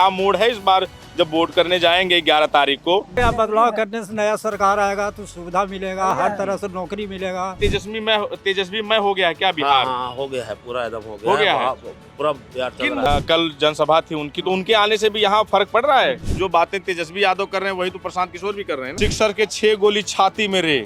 क्या मूड है इस बार जब वोट करने जाएंगे 11 तारीख को? बदलाव करने से नया सरकार आएगा तो सुविधा मिलेगा, हर तरह से नौकरी मिलेगा। तेजस्वी मैं हो गया है क्या बिहार? हाँ, हो गया है, पूरा एकदम हो गया है। पूरा बिहार चल रहा है। कल जनसभा थी उनकी, तो उनके आने से भी यहाँ फर्क पड़ रहा है। जो बातें तेजस्वी यादव कर रहे हैं वही तो प्रशांत किशोर भी कर रहे हैं। सिक्सर के 6 गोली छाती में रे,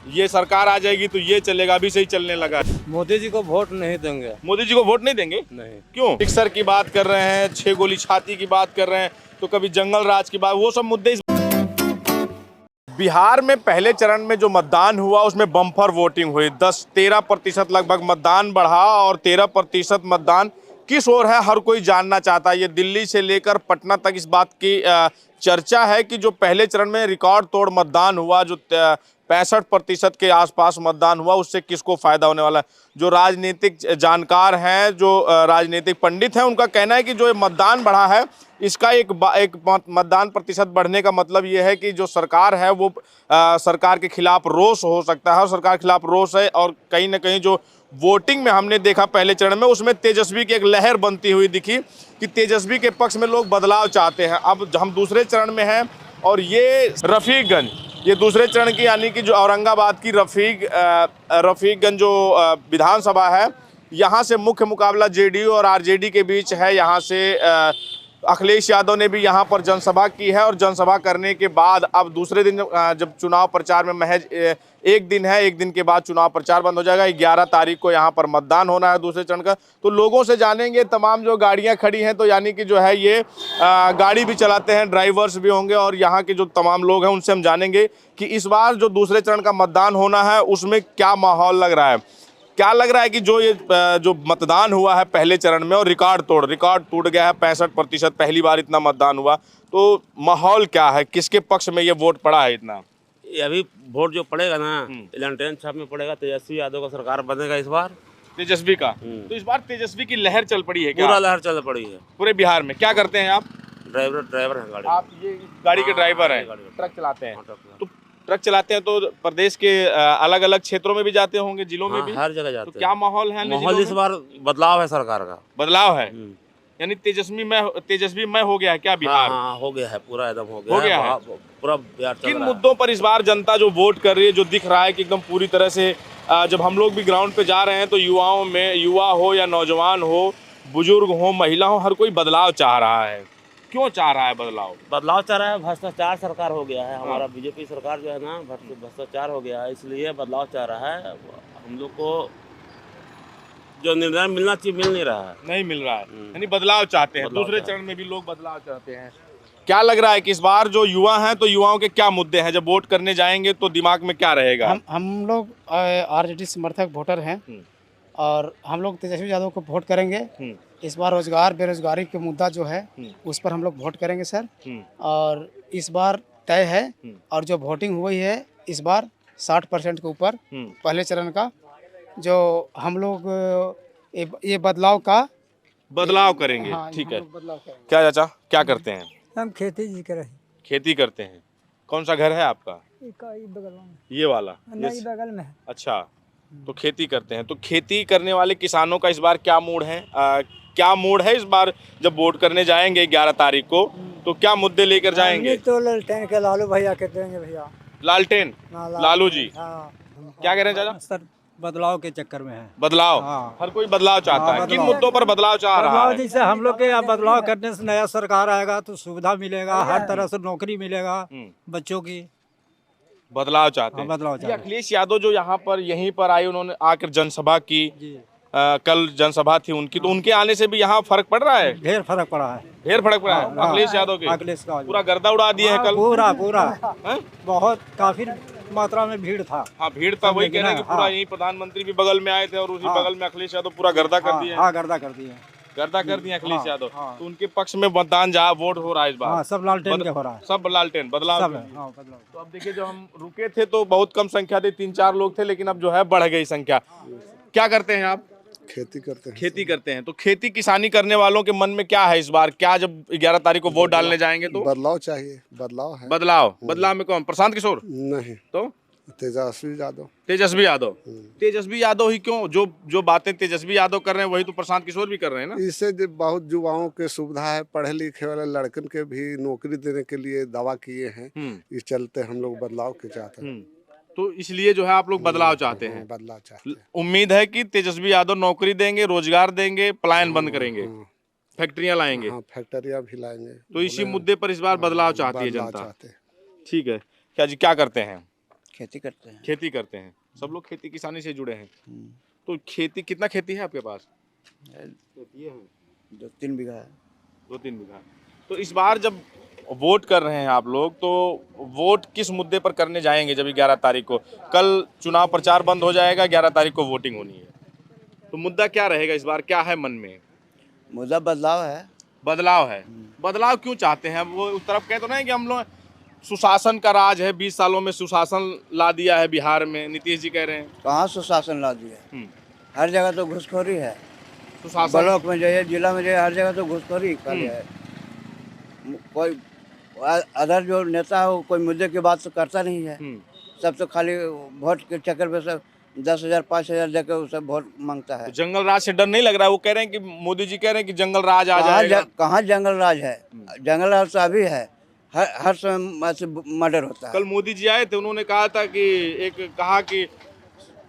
ये सरकार आ जाएगी तो ये चलेगा, अभी से ही चलने लगा। मोदी जी को वोट नहीं देंगे। मोदी जी को वोट नहीं देंगे? नहीं। क्यों? सिक्सर की बात कर रहे हैं, 6 गोली छाती की बात कर रहे हैं, तो कभी जंगल राज की बात, वो सब मुद्दे। बिहार में पहले चरण में जो मतदान हुआ उसमें बम्पर वोटिंग हुई। 13% लगभग मतदान बढ़ा और 13% मतदान किस ओर है हर कोई जानना चाहता है। ये दिल्ली से लेकर पटना तक इस बात की चर्चा है कि जो पहले चरण में रिकॉर्ड तोड़ मतदान हुआ, जो 65% के आसपास मतदान हुआ, उससे किसको फायदा होने वाला है। जो राजनीतिक जानकार हैं, जो राजनीतिक पंडित हैं, उनका कहना है कि जो मतदान बढ़ा है इसका एक मतदान प्रतिशत बढ़ने का मतलब ये है कि जो सरकार है वो सरकार के खिलाफ रोष हो सकता है, और सरकार के खिलाफ रोष है। और कहीं ना कहीं जो वोटिंग में हमने देखा पहले चरण में, उसमें तेजस्वी की एक लहर बनती हुई दिखी कि तेजस्वी के पक्ष में लोग बदलाव चाहते हैं। अब हम दूसरे चरण में हैं और ये रफीकगंज, ये दूसरे चरण की, यानी कि जो औरंगाबाद की रफीकगंज जो विधानसभा है, यहाँ से मुख्य मुकाबला जेडीयू और आरजेडी के बीच है। यहाँ से अखिलेश यादव ने भी यहाँ पर जनसभा की है, और जनसभा करने के बाद अब दूसरे दिन जब चुनाव प्रचार में महज एक दिन है, एक दिन के बाद चुनाव प्रचार बंद हो जाएगा। 11 तारीख को यहाँ पर मतदान होना है दूसरे चरण का। तो लोगों से जानेंगे, तमाम जो गाड़ियाँ खड़ी हैं, तो यानी कि जो है ये गाड़ी भी चलाते हैं, ड्राइवर्स भी होंगे, और यहाँ के जो तमाम लोग हैं उनसे हम जानेंगे कि इस बार जो दूसरे चरण का मतदान होना है उसमें क्या माहौल लग रहा है। क्या लग रहा है कि जो मतदान हुआ है पहले चरण में और रिकॉर्ड टूट गया है, 65%, पहली बार इतना मतदान हुआ, तो माहौल क्या है, किसके पक्ष में ये वोट पड़ा है इतना? ये अभी वोट जो पड़ेगा ना, इलेक्ट्रॉनिक छाप में पड़ेगा, तेजस्वी यादव का सरकार बनेगा इस बार। तेजस्वी का? तो इस बार तेजस्वी की लहर चल पड़ी है क्या? पूरा लहर चल पड़ी है पूरे बिहार में। क्या करते हैं आप? ड्राइवर है गाड़ी। आप ये गाड़ी के ड्राइवर हैं, ट्रक चलाते हैं? तो ट्रक चलाते हैं तो प्रदेश के अलग अलग क्षेत्रों में भी जाते होंगे, जिलों में भी? हर जगह जाते हैं। तो क्या माहौल है? माहौल इस बार बदलाव है, सरकार का बदलाव है, यानी तेजस्वी मैं हो गया है क्या बिहार? हाँ, हो गया है, पूरा एकदम हो गया है। है। पूरा बिहार चल रहा है। किन मुद्दों पर इस बार जनता जो वोट कर रही है, जो दिख रहा है कि एकदम पूरी तरह से, जब हम लोग भी ग्राउंड पे जा रहे हैं तो युवाओं में, युवा हो या नौजवान हो, बुजुर्ग हो, महिला हो, हर कोई बदलाव चाह रहा है। क्यों चाह रहा है बदलाव चाह रहा है? भ्रष्टाचार सरकार हो गया है हमारा, बीजेपी सरकार जो है ना, भ्रष्टाचार हो गया है, इसलिए बदलाव चाह रहा है। हम लोग को जो निर्णय मिलना चाहिए मिल नहीं रहा है, नहीं मिल रहा है, यानी बदलाव चाहते हैं। दूसरे चरण में भी लोग बदलाव चाहते हैं। क्या लग रहा है कि इस बार जो युवा हैं, तो युवाओं के क्या मुद्दे हैं, जब वोट करने जाएंगे तो दिमाग में क्या रहेगा? हम लोग आरजेडी समर्थक वोटर हैं, और हम लोग तेजस्वी यादव को वोट करेंगे। इस बार रोजगार बेरोजगारी के मुद्दा जो है उस पर हम लोग वोट करेंगे सर। और इस बार तय है, और जो वोटिंग हुई है इस बार 60% के ऊपर पहले चरण का, जो हम लोग ये बदलाव करेंगे। हाँ, ठीक है। बदलाव करेंगे। क्या चाचा, क्या करते हैं? हम खेती जी कर रहे हैं। खेती करते हैं। कौन सा घर है आपका? बगल में, ये वाला? नहीं, बगल में है। अच्छा, तो खेती करते हैं। तो खेती करने वाले किसानों का इस बार क्या मूड है? क्या मूड है इस बार जब वोट करने जाएंगे 11 तारीख को, तो क्या मुद्दे लेकर जाएंगे? तो लालटेन के लालू भैया कहते हैं भैया। लालटेन? लालू जी? हाँ। क्या कह रहे हैं चाचा? सर बदलाव के चक्कर में है। बदलाव? हाँ। हर कोई बदलाव चाहता है। किन मुद्दों पर बदलाव चाह रहा है? जैसे हम लोग के यहाँ बदलाव करने से नया सरकार आएगा तो सुविधा मिलेगा, हर तरह से नौकरी मिलेगा, बच्चों की। बदलाव चाहते हैं। बदलाव चाहते हैं। अखिलेश यादव जो यहाँ पर यहीं पर आए, उन्होंने आकर जनसभा की, कल जनसभा थी उनकी, तो उनके आने से भी यहाँ फर्क पड़ रहा है? ढेर फर्क पड़ा है। ढेर फर्क पड़ा है अखिलेश यादव के? अखिलेश का पूरा गर्दा उड़ा दिए हैं कल। पूरा बहुत काफी मात्रा में भीड़ था। हाँ, भीड़ था, वही कह रहे हैं कि पूरा यही प्रधानमंत्री भी बगल में आए थे, और उसी बगल में अखिलेश यादव पूरा गर्दा कर दिए। हाँ, गर्दा कर दिए, गर्दा कर दिए अखिलेश यादव। तो उनके पक्ष में मतदान जहाँ वोट हो रहा है इस बार? सब लालटेन के हो रहा है। सब लालटेन बदलाव। तो अब देखिए, जो हम रुके थे तो बहुत कम संख्या थी, 3-4 लोग थे, लेकिन अब जो है बढ़ गई संख्या। क्या करते हैं आप? खेती करते हैं। खेती करते हैं। तो खेती किसानी करने वालों के मन में क्या है इस बार? क्या जब 11 तारीख को वोट डालने जाएंगे तो बदलाव चाहिए। बदलाव है। बदलाव में कौन? प्रशांत किशोर? नहीं, तो तेजस्वी यादव। तेजस्वी यादव। तेजस्वी यादव ही क्यों? जो जो बातें तेजस्वी यादव कर रहे हैं वही तो प्रशांत किशोर भी कर रहे हैं ना। इससे जो बहुत युवाओं के सुविधा है, पढ़े लिखे वाले लड़कन के भी नौकरी देने के लिए दावा किए हैं। इस चलते हम लोग बदलाव के चाहते हैं। तो इसलिए जो है आप लोग बदलाव चाहते हैं। बदलाव चाहते हैं। उम्मीद है कि तेजस्वी यादव नौकरी देंगे, रोजगार देंगे, पलायन बंद करेंगे, फैक्ट्रियां लाएंगे। हाँ, फैक्ट्रियां भी लाएंगे। तो इसी मुद्दे पर इस बार बदलाव चाहती है बदलाव जनता। चाहते हैं। ठीक है। क्या जी, क्या करते हैं? खेती करते हैं। खेती करते हैं। सब लोग खेती किसानी से जुड़े हैं। तो खेती, कितना खेती है आपके पास? 2-3 बीघा है। 2-3 बीघा। तो इस बार जब वोट कर रहे हैं आप लोग, तो वोट किस मुद्दे पर करने जाएंगे? जब 11 तारीख को, कल चुनाव प्रचार बंद हो जाएगा, 11 तारीख को वोटिंग होनी है, तो मुद्दा क्या रहेगा इस बार? क्या है मन में? मुद्दा बदलाव है। बदलाव है। बदलाव क्यों चाहते हैं? वो उस तरफ कहते ना कि हम लोग सुशासन का राज है, 20 सालों में सुशासन ला दिया है बिहार में, नीतीश जी कह रहे हैं। कहाँ सुशासन ला दिया? हर जगह तो घुसखोरी है। सुशासन ब्लॉक में जाइए, जिला में जाइए, हर जगह तो घुसखोरी खाली है। कोई अदर जो नेता है वो कोई मुद्दे की बात तो करता नहीं है। सब तो खाली वोट के चक्कर में सब 10,000 5,000 देकर उसे वोट मांगता है। तो जंगल राज से डर नहीं लग रहा है? वो कह रहे हैं कि मोदी जी कह रहे हैं कि जंगल राज आ जाएगा। कहाँ जंगल राज है? जंगल राज तो अभी है, हर समय मर्डर होता है। कल मोदी जी आए थे, उन्होंने कहा था कि कहा कि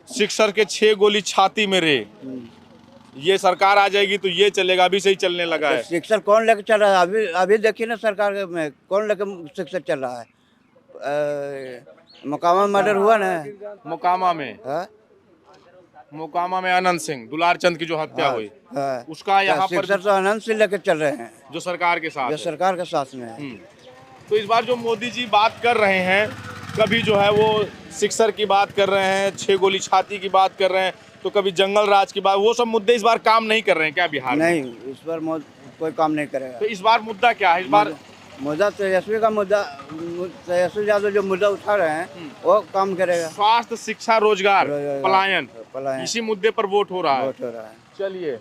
सिक्सर के 6 गोली छाती में रे, ये सरकार आ जाएगी तो ये चलेगा। अभी से ही चलने लगा है। शिक्षक कौन लेके चल रहा है? अभी देखिए ना, सरकार में कौन लेके शिक्षक चल रहा है? मोकामा मर्डर हुआ ना। मोकामा में, मोकामा में अनंत सिंह दुलार चंद की जो हत्या हुई, उसका यहाँ पर शिक्षक तो अनंत सिंह लेके चल रहे हैं, जो सरकार के साथ जो है। सरकार के साथ में है। तो इस बार जो मोदी जी बात कर रहे हैं, कभी जो है वो सिक्सर की बात कर रहे हैं, 6 गोली छाती की बात कर रहे हैं, तो कभी जंगल राज की बात, वो सब मुद्दे इस बार काम नहीं कर रहे हैं क्या बिहार में? नहीं, इस बार कोई काम नहीं करेगा। तो इस बार मुद्दा क्या है? इस बार मुद्दा तेजस्वी का मुद्दा, तेजस्वी यादव जो मुद्दा उठा रहे हैं वो काम करेगा। स्वास्थ्य, शिक्षा, रोजगार, पलायन, इसी मुद्दे पर वोट हो रहा है। चलिए,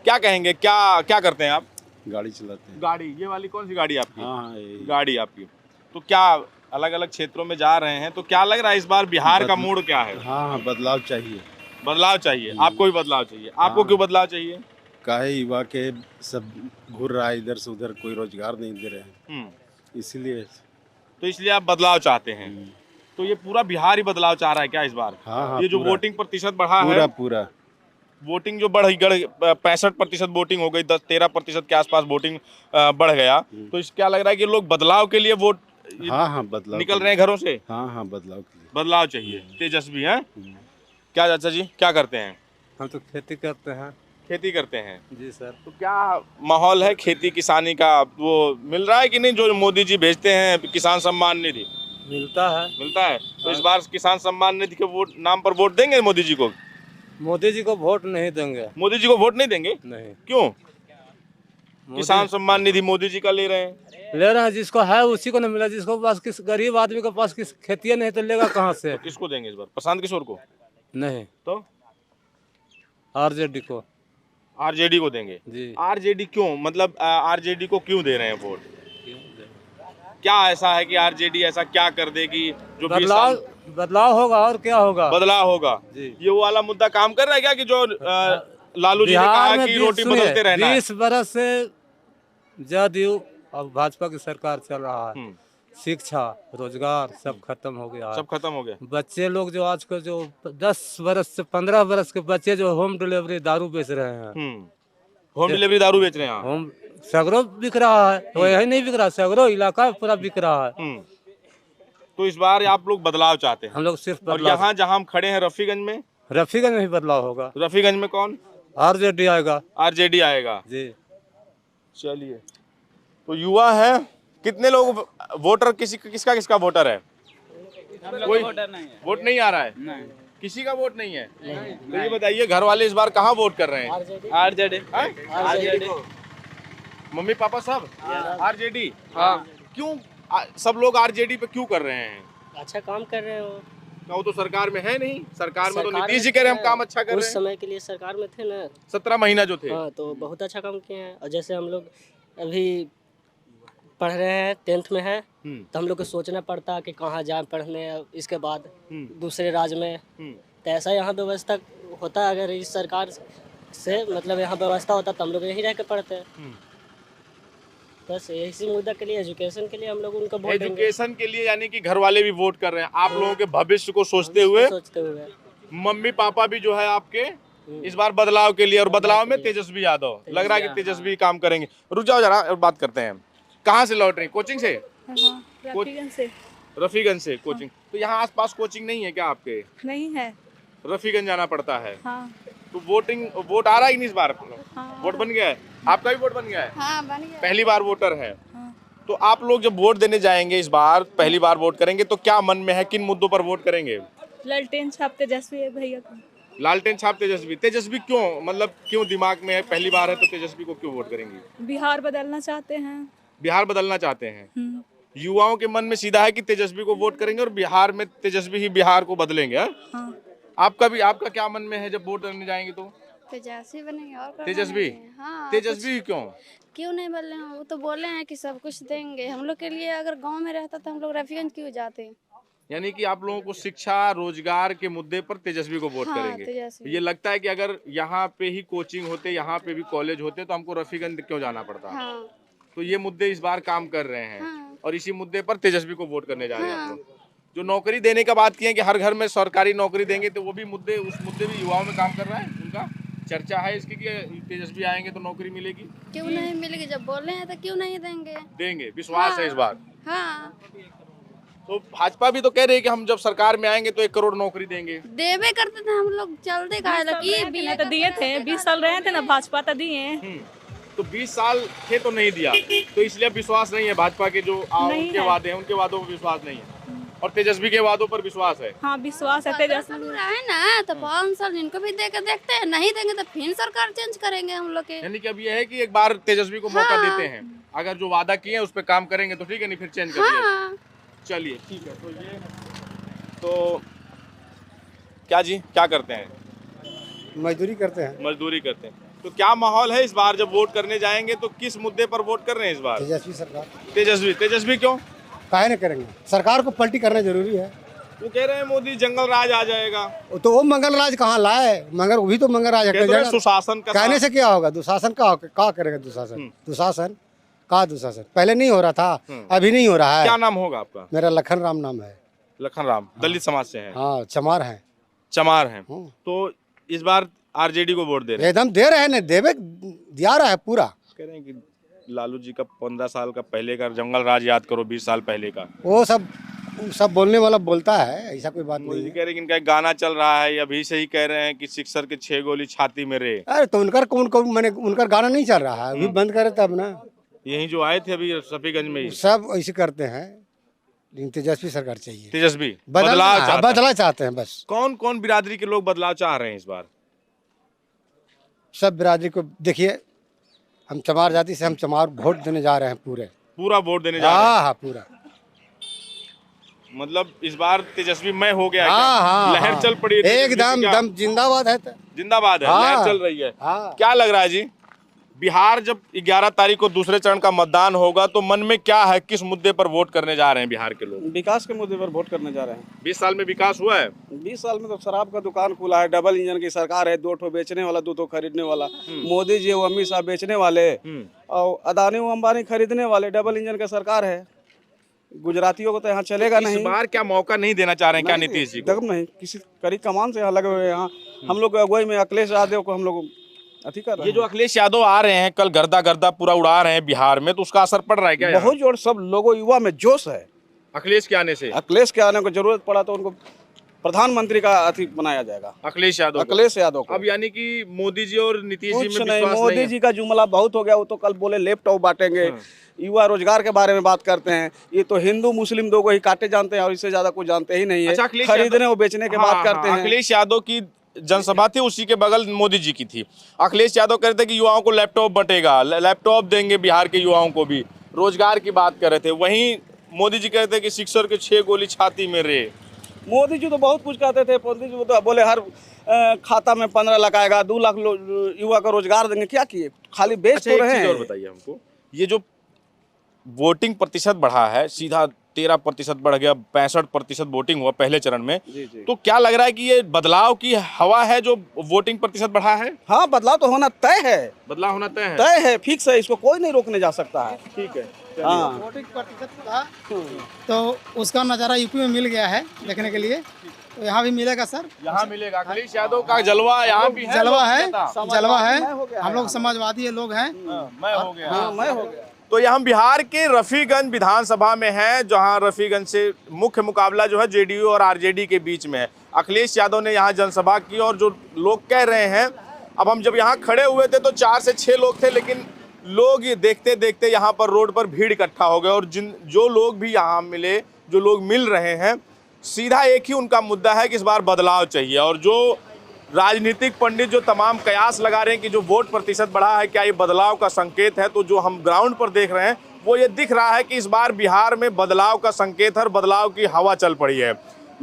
क्या कहेंगे? क्या करते हैं आप? गाड़ी चलाते हैं। गाड़ी, ये वाली कौन सी गाड़ी आपकी? हाँ, गाड़ी आपकी। तो क्या अलग अलग क्षेत्रों में जा रहे हैं, तो क्या लग रहा है इस बार बिहार का मूड क्या है? हाँ, बदलाव चाहिए। बदलाव चाहिए। आपको भी बदलाव चाहिए। आपको क्यों बदलाव चाहिए? काहे युवा के सब घूर रहा है इधर से उधर, कोई रोजगार नहीं दे रहे हैं, इसलिए। तो इसलिए आप बदलाव चाहते हैं। तो ये पूरा बिहार ही बदलाव चाह रहा है क्या इस बार? हाँ, ये जो वोटिंग प्रतिशत बढ़ा है, पूरा वोटिंग जो बढ़ 65% वोटिंग हो गई, 10-13% के आसपास वोटिंग बढ़ गया, तो इस क्या लग रहा है कि लोग बदलाव के लिए वोट बदलाव निकल रहे हैं घरों से? हाँ, बदलाव के लिए। बदलाव चाहिए। तेजस्वी है। क्या चाचा जी, क्या करते हैं? हम तो खेती करते हैं। खेती करते हैं जी सर। तो क्या माहौल है खेती किसानी का? वो मिल रहा है कि नहीं जो मोदी जी भेजते हैं, किसान सम्मान निधि? मिलता है। तो इस बार किसान सम्मान निधि के वोट नाम पर वोट देंगे मोदी जी को? मोदी जी को वोट नहीं देंगे। मोदी जी को वोट नहीं देंगे? नहीं। क्यों? किसान सम्मान निधि मोदी जी का ले रहे हैं। जिसको है उसी को नहीं मिला, जिसको पास किस गरीब आदमी के पास किस खेती नहीं तो लेगा कहाँ से? तो किसको देंगे इस बार? प्रशांत किशोर को? नहीं, तो आरजेडी को। आरजेडी को देंगे जी। आरजेडी क्यों? मतलब आरजेडी को क्यों दे रहे हैं वोट? क्या ऐसा है कि आरजेडी ऐसा क्या कर देगी जो बदलाव होगा? और क्या होगा? बदलाव होगा जी। ये वो वाला मुद्दा काम कर रहा है क्या कि जो लालू जी ने कहा कि रोटी बदलते रहना है? 20 बरस से जदयू अब भाजपा की सरकार चल रहा है, शिक्षा रोजगार सब खत्म हो गया। सब खत्म हो गया। बच्चे लोग जो आज के जो 10 बरस से 15 बरस के बच्चे जो होम डिलीवरी दारू बेच रहे हैं, होम डिलीवरी दारू बेच रहे हैं। होम सगरो बिक रहा है, वो यही नहीं बिक रहा, सगरो इलाका पूरा बिक रहा है। तो इस बार आप लोग बदलाव चाहते हैं? हम लोग सिर्फ और यहाँ जहाँ हम खड़े हैं रफीगंज में, रफीगंज में ही बदलाव होगा। रफीगंज में कौन? आरजेडी आएगा। आरजेडी आएगा जी। चलिए, तो युवा है, कितने लोग वोटर, किसका वोटर है? कोई वोट नहीं आ रहा है? नहीं। किसी का वोट नहीं है? तो ये बताइए, घर वाले इस बार कहाँ वोट कर रहे हैं? आरजेडी। मम्मी पापा सब आरजेडी? हाँ। क्यों सब लोग आरजेडी पे क्यों कर रहे हैं? अच्छा काम कर रहे हो। वो तो सरकार में है नहीं। सरकार में तो नीतीश जी कह रहे हैं हम काम अच्छा कर रहे हैं। उस समय के लिए सरकार में थे ना, 17 महीना जो थे। हाँ, तो बहुत अच्छा काम किए हैं। और जैसे हम लोग अभी पढ़ रहे हैं, 10th में है, तो हम लोग को सोचना पड़ता कि कहाँ जाए पढ़ने इसके बाद दूसरे राज्य में। तो ऐसा यहाँ व्यवस्था होता अगर इस सरकार से मतलब यहाँ व्यवस्था होता तो हम लोग यहीं रह के पढ़ते। बस इसी मुद्दा के लिए, एजुकेशन के लिए हम लोग उनको वोट देंगे। एजुकेशन के लिए यानी कि घर वाले भी वोट कर रहे हैं आप लोगों के भविष्य को सोचते हुए। मम्मी पापा भी जो है आपके इस बार बदलाव के लिए, और बदलाव में तेजस्वी यादव लग रहा है कि तेजस्वी काम करेंगे। रुक जाओ जरा और बात करते हैं। कहाँ से लौट रही, कोचिंग से? रफीगंज से। रफीगंज से कोचिंग। तो यहाँ आसपास कोचिंग नहीं है क्या आपके? नहीं है। रफीगंज जाना पड़ता है। हाँ। तो वोट आ रहा है नहीं इस बार? हाँ। वोट बन गया है? आपका भी वोट बन गया है? हाँ, बन गया। पहली बार वोटर है। हाँ। तो आप लोग जब वोट देने जाएंगे इस बार, पहली बार वोट करेंगे, तो क्या मन में है, किन मुद्दों पर वोट करेंगे? लालटेन छाप तेजस्वी है भैया का। लालटेन छाप तेजस्वी। तेजस्वी क्यों, मतलब क्यों दिमाग में है, पहली बार है तो तेजस्वी को क्यों वोट करेंगे? बिहार बदलना चाहते हैं। बिहार बदलना चाहते हैं। युवाओं के मन में सीधा है कि तेजस्वी को वोट करेंगे और बिहार में तेजस्वी ही बिहार को बदलेंगे। हाँ। आपका क्या मन में है जब वोट करने जाएंगे? तो तेजस्वी बनेंगे और तेजस्वी। हाँ, तेजस्वी क्यों नहीं बोले हैं? वो तो बोले हैं कि सब कुछ देंगे हम लोग के लिए। अगर गांव में रहता तो हम लोग रफीगंज क्यों जाते? यानी कि आप लोगों को शिक्षा रोजगार के मुद्दे पर तेजस्वी को वोट हाँ, करेंगे। तेजस्वी। ये लगता है कि अगर यहाँ पे ही कोचिंग होते, यहाँ पे भी कॉलेज होते, तो हमको रफीगंज क्यों जाना पड़ता? हाँ। तो ये मुद्दे इस बार काम कर रहे हैं। हाँ। और इसी मुद्दे पर तेजस्वी को वोट करने जा रहे हैं आप लोग। जो नौकरी देने का बात की है कि हर घर में सरकारी नौकरी देंगे, तो वो भी मुद्दे, उस मुद्दे भी युवाओं में काम कर रहा है। उनका चर्चा है इसकी कि तेजस्वी आएंगे तो नौकरी मिलेगी। क्यों नहीं मिलेगी? जब बोले हैं तो क्यों नहीं देंगे? देंगे, विश्वास है इस बार। हाँ। तो भाजपा भी तो कह रही है कि हम जब सरकार में आएंगे तो 1 करोड़ नौकरी देंगे। देवे करते थे हम लोग, चलते का तो दिए थे 20 साल रहे थे ना भाजपा, तो दिए। तो 20 साल थे तो नहीं दिया, तो इसलिए विश्वास नहीं है भाजपा के जो उनके वादे हैं, उनके वादों पर विश्वास नहीं है। और तेजस्वी के वादों पर विश्वास है। हाँ, विश्वास है तेजस्वी है ना। तो 5 साल इनको भी दे के देखते हैं, नहीं देंगे तो फिर सरकार चेंज करेंगे हम लोग के। यानी कि अब ये है कि एक बार तेजस्वी को मौका देते हैं, अगर जो वादा किए हैं उस पर काम करेंगे तो ठीक है, नहीं फिर चेंज कर दिया। चलिए ठीक है। तो ये तो क्या जी, क्या करते हैं? मजदूरी करते हैं। मजदूरी करते हैं। तो क्या माहौल है इस बार जब वोट करने जाएंगे, तो किस मुद्दे पर वोट कर रहे हैं इस बार? तेजस्वी सरकार। तेजस्वी क्यों? काहे नहीं करेंगे? सरकार को पलटी करना जरूरी है। वो कह रहे हैं मोदी जंगल राज आ जाएगा। तो वो मंगल राज कहाँ लाए? मगर वो भी तो मंगल राज है। सुशासन का कहने से क्या होगा? दुशासन का करेगा? दुशासन दुशासन पहले नहीं हो रहा था, अभी नहीं हो रहा है। क्या नाम होगा आपका? मेरा लखन राम नाम है। लखन राम। दलित समाज से हैं? हाँ, चमार हैं। चमार हैं। तो इस बार आरजेडी को वोट दे रहे हैं? एकदम दे रहे हैं, देवे दिया रहा है पूरा। कह रहे हैं कि लालू जी का 15 साल का पहले का जंगल राज याद करो, 20 साल पहले का। वो सब बोलने वाला बोलता है, ऐसा कोई बात नहीं है। कह रहे हैं कि इनका एक गाना चल रहा है, अभी से ही कह रहे हैं कि सिक्सर के 6 गोली छाती में रे। अरे तो उनका गाना नहीं चल रहा है, अभी बंद करे तब ना। यही जो आए थे अभी रफीगंज में ही सब ऐसे करते हैं। लेकिन तेजस्वी सरकार चाहिए। तेजस्वी बदलाव चाहते हैं बस। कौन कौन बिरादरी के लोग बदलाव चाह रहे हैं इस बार? सब बिरादरी को देखिए, हम चमार जाति से, हम चमार वोट देने जा रहे हैं। पूरा वोट देने जा रहे हैं? हाँ, पूरा। मतलब इस बार तेजस्वी मैं हो गया। हाँ, लहर चल पड़ी है एकदम जिंदाबाद है। जिंदाबाद है। लहर चल रही है। क्या लग रहा है जी, बिहार जब 11 तारीख को दूसरे चरण का मतदान होगा तो मन में क्या है, किस मुद्दे पर वोट करने जा रहे हैं बिहार के लोग? विकास के मुद्दे पर वोट करने जा रहे हैं। 20 साल में विकास हुआ है? 20 साल में तो शराब का दुकान खुला है, डबल इंजन की सरकार है, 2 ठो बेचने वाला, 2 ठो खरीदने वाला। मोदी जी और अमित शाह बेचने वाले, और अदानी और अंबानी खरीदने वाले। डबल इंजन का सरकार है, गुजरातियों को तो यहाँ चलेगा नहीं। इस बार क्या मौका नहीं देना चाह रहे हैं क्या नीतीश जी को? नहीं, किसी कड़ी कमान से यहाँ लगे हुए हैं। यहाँ हम लोग अगुवाई में अखिलेश यादव को हम लोग ये जो अखिलेश यादव आ रहे हैं, कल गर्दा पूरा उड़ा रहे हैं बिहार में, तो उसका असर पड़ रहा है क्या? बहुत जोर, सब लोगों युवा में जोश है अखिलेश के आने से। अखिलेश के आने को जरूरत पड़ा तो उनको प्रधानमंत्री का अतिथि बनाया जाएगा। अखिलेश यादव को। अब यानी कि मोदी जी और नीतीश जी में विश्वास नहीं। मोदी जी का जुमला बहुत हो गया। वो तो कल बोले लैपटॉप बांटेंगे, युवा रोजगार के बारे में बात करते हैं। ये तो हिंदू मुस्लिम 2 को ही काटे जानते हैं और इससे ज्यादा कुछ जानते ही नहीं है। खरीदने और बेचने की बात करते हैं। अखिलेश यादव की जनसभा थी, उसी के बगल मोदी जी की थी। अखिलेश यादव कह रहे थे कि युवाओं को लैपटॉप बंटेगा, लैपटॉप देंगे बिहार के युवाओं को भी, रोजगार की बात कर रहे थे। वहीं मोदी जी कहते थे कि सिक्सर के 6 गोली छाती में रे। मोदी जी तो बहुत कुछ कहते थे। मोदी जी तो बोले हर खाता में 15 लाख आएगा, 2 लाख युवा का रोजगार देंगे। क्या किए? खाली बेच तो रहे हैं। और बताइए हमको, ये जो वोटिंग प्रतिशत बढ़ा है, सीधा 13% बढ़ गया, 65% वोटिंग हुआ पहले चरण में। जी जी। तो क्या लग रहा है कि ये बदलाव की हवा है जो वोटिंग प्रतिशत बढ़ा है? हाँ, बदलाव तो होना तय है, बदलाव होना तय है। तय है, फिक्स है, इसको कोई नहीं रोकने जा सकता है। ठीक है। हाँ, वोटिंग प्रतिशत था तो उसका नज़ारा यूपी में मिल गया है देखने के लिए, तो यहाँ भी मिलेगा सर। यहाँ मिलेगा। अखिलेश यादव का जलवा यहाँ भी है, जलवा है, लोकप्रियता। जलवा है। मैं हो गया हम है लोग समाजवादी लोग हैं। मैं हो गया। हाँ, मैं हो गया। तो ये हम बिहार के रफीगंज विधानसभा में हैं, जहां रफीगंज से मुख्य मुकाबला जो है जेडीयू और आरजेडी के बीच में है। अखिलेश यादव ने यहां जनसभा की और जो लोग कह रहे हैं, अब हम जब यहां खड़े हुए थे तो 4 से 6 लोग थे, लेकिन लोग ये देखते देखते यहां पर रोड पर भीड़ इकट्ठा हो गए और जो लोग भी यहाँ मिले, जो लोग मिल रहे हैं, सीधा एक ही उनका मुद्दा है कि इस बार बदलाव चाहिए। और जो राजनीतिक पंडित जो तमाम कयास लगा रहे हैं कि जो वोट प्रतिशत बढ़ा है क्या ये बदलाव का संकेत है, तो जो हम ग्राउंड पर देख रहे हैं वो ये दिख रहा है कि इस बार बिहार में बदलाव का संकेत है, बदलाव की हवा चल पड़ी है।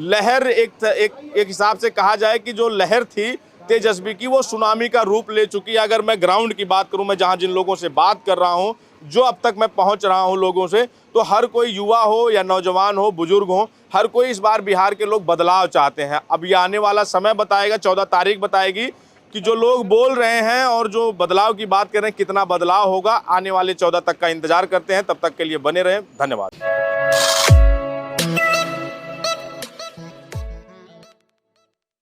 लहर एक हिसाब से कहा जाए कि जो लहर थी तेजस्वी की, वो सुनामी का रूप ले चुकी है। अगर मैं ग्राउंड की बात करूं, मैं जहां जिन लोगों से बात कर रहा हूं, जो अब तक मैं पहुंच रहा हूं लोगों से, तो हर कोई युवा हो या नौजवान हो, बुजुर्ग हो, हर कोई इस बार बिहार के लोग बदलाव चाहते हैं। अब ये आने वाला समय बताएगा, 14 तारीख बताएगी कि जो लोग बोल रहे हैं और जो बदलाव की बात कर रहे हैं कितना बदलाव होगा। आने वाले 14 तक का इंतजार करते हैं, तब तक के लिए बने रहें। धन्यवाद।